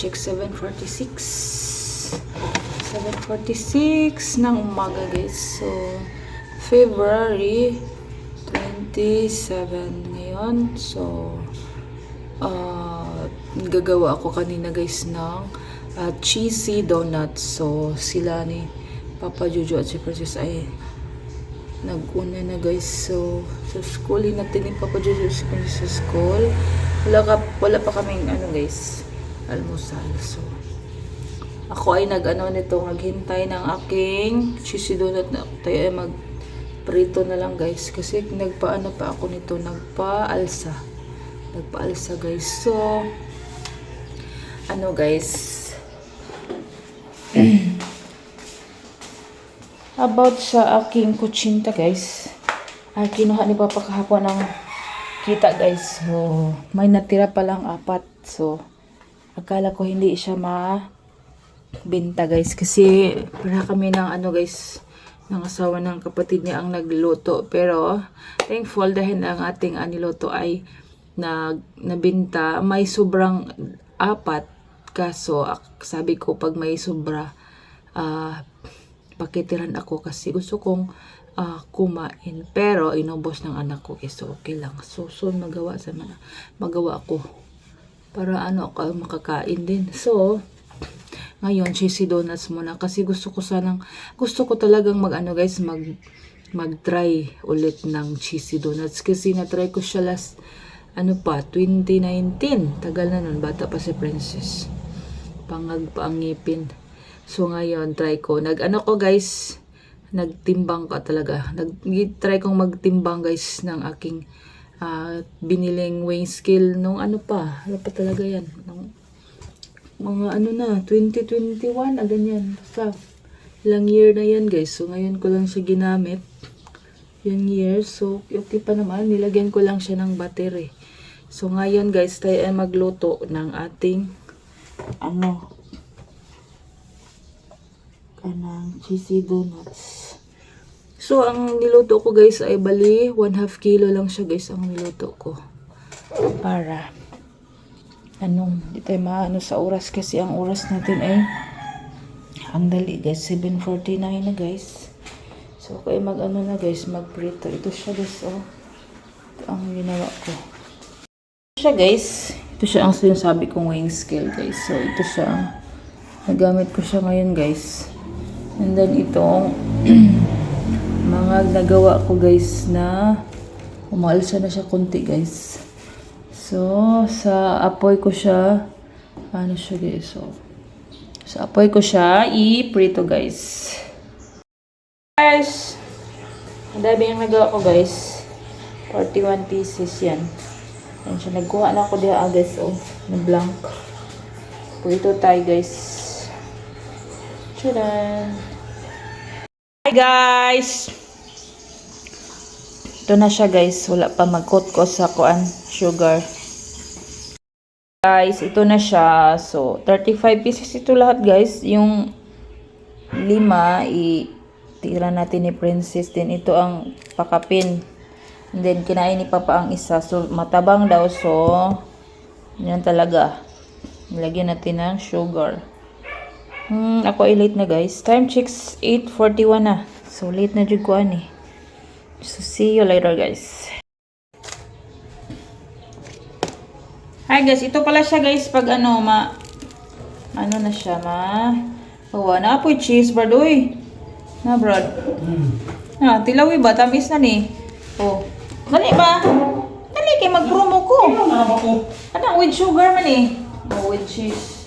check 7:46 ng umaga guys. So February 27 ngayon. So gagawa ako kanina guys ng cheesy donuts. So sila ni Papa Jojo at si Princess ay nag-una na guys. So sa school, natin ni Papa Jojo si Princess sa school. Wala pa kaming guys, almusal. So ako ay naghintay ng aking cheesy donut na tayo ay magprito na lang guys. Kasi nagpaano pa ako nito, nagpaalsa guys. So guys, about sa aking kutsinta guys, kinuha ni Papa kahapon ng kita guys. So may natira pa lang 4. So akala ko hindi siya binta guys, kasi para kami ng guys, ng asawa ng kapatid niya ang nagluto. Pero thankful dahil ang ating niluto ay nabinta. May sobrang 4, kaso sabi ko pag may sobra pakitiran ako kasi gusto kong kumain, pero inubos ng anak ko guys. So okay lang, so magawa ako para makakain din. So ngayon, cheesy donuts muna. Kasi gusto ko talagang mag-try ulit ng cheesy donuts. Kasi na-try ko siya last, 2019. Tagal na nun, bata pa si Princess. Pangag pa ang ngipin. So ngayon, try ko. Guys, nagtimbang ko talaga. Try kong magtimbang guys ng aking biniling weighing scale nung ano pa talaga yan. Mga 2021, ganyan. Basta, ilang year na yan guys. So, ngayon ko lang siya ginamit. Yung year. So, okay pa naman. Nilagyan ko lang siya ng battery. So, ngayon guys, tayo ay magluto ng ating kanang cheesy donuts. So, ang niluto ko guys ay bali 1/2 kilo lang siya guys ang niluto ko. Para di tayo sa oras, kasi ang oras natin ay ang dali guys, 7:49 na guys. So kaya na guys, magprito. Ito siya guys, ito ang ginawa ko. Ito siya ang sinasabi kong weighing scale guys. So ito siya, nagamit ko siya ngayon guys. And then itong mga nagawa ko guys na umaalsa na siya konti guys. So, sa apoy ko siya, guys, so, sa apoy ko siya, i-prito guys. Guys, ang dami yung nagawa ko guys, 41 pieces yan. Yan siya, nagkuha na ako diha guys, na blank. Prito tayo guys. Tcharan! Hi guys! Ito na siya guys, wala pa mag-coat ko sa sugar. Guys, ito na siya. So, 35 pieces ito lahat guys. Yung 5, itira natin ni Princess. Then, ito ang pakapin. And then, kinain ni Papa ang isa. So, matabang daw. So, yan talaga. Nilagyan natin ng sugar. Ako ay late na guys. Time checks 8:41 na. So, late na dyan ko So, see you later guys. Hi guys, ito pala siya guys pag na siya gawa na apoy cheese brad, uy. Na brad. Tilawi ba? Tamis na ni. Dali ba? Dali kay mag-promo ko. Anong with sugar man with cheese.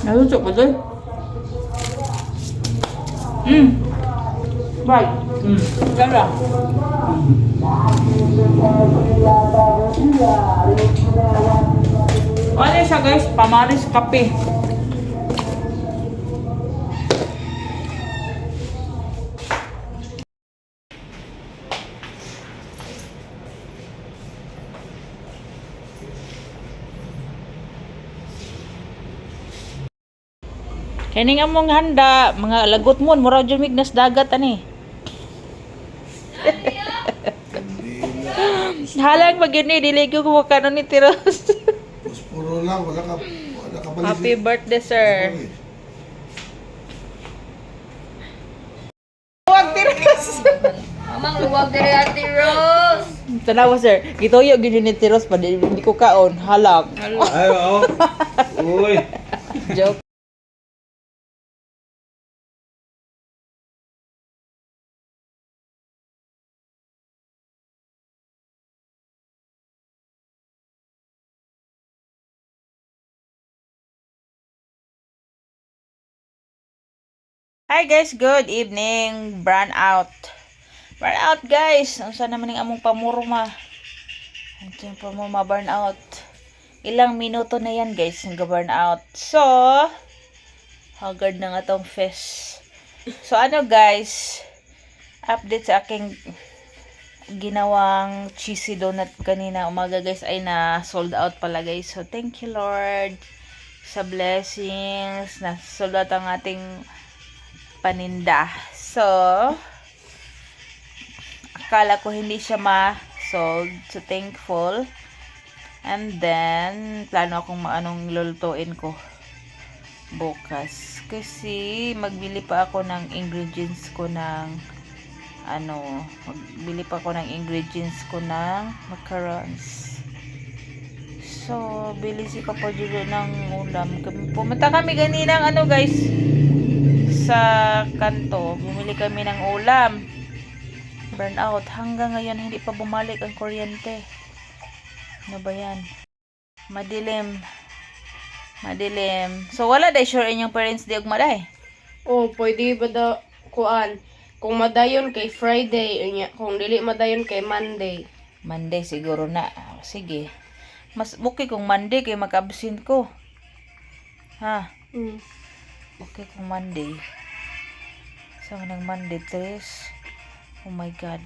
Naluto ko doon. Right. Ganda. Ano siya guys? Pamaris kape. Kini nga mong handa, mga lagot mo, mura jud mignas dagat ani. Halang mag-yun eh, diligo ko kanon ni Tiros. Mas puro lang, wala ka balik. Happy birthday, sir. Huwag Tiros. Amang luwag diri Ate Rose. Tanawa, sir. Gitoyo gid ni Tiros pa hindi ko kaon. Halang. Ay, oo. Uy. Joke. Hi guys, good evening. Burn out. Burn out guys. Ang sana naman yung among pamurma. Ang yung pamurma burn out. Ilang minuto na yan guys, yung burn out. So, haggard na nga tong fish. So ano guys, update sa aking ginawang cheesy donut kanina umaga guys ay na sold out pala guys. So thank you Lord sa blessings. Na sold out ang ating paninda. So, akala ko hindi siya ma-sold. So, thankful. And then, plano akong maanong lulutuin ko bukas. Kasi, magbili pa ako ng ingredients ko ng magbili pa ako ng ingredients ko ng macarons. So, bili si Papa Julo ng ulam. Pumunta kami ganina guys, sa kanto, bumili kami ng ulam. Burn out. Hanggang ngayon, hindi pa bumalik ang kuryente. Ano ba yan? Madilim. Madilim. So, wala day sure inyong parents di ugmaday. Oh, pwede ba daw kuan? Kung madayon kay Friday, unya. Kung dili madayon kay Monday. Monday siguro na. Sige. Mas okay kung Monday kay mag-absent ko. Ha? Okay kung Monday. So, nang Monday, 3. Oh my God.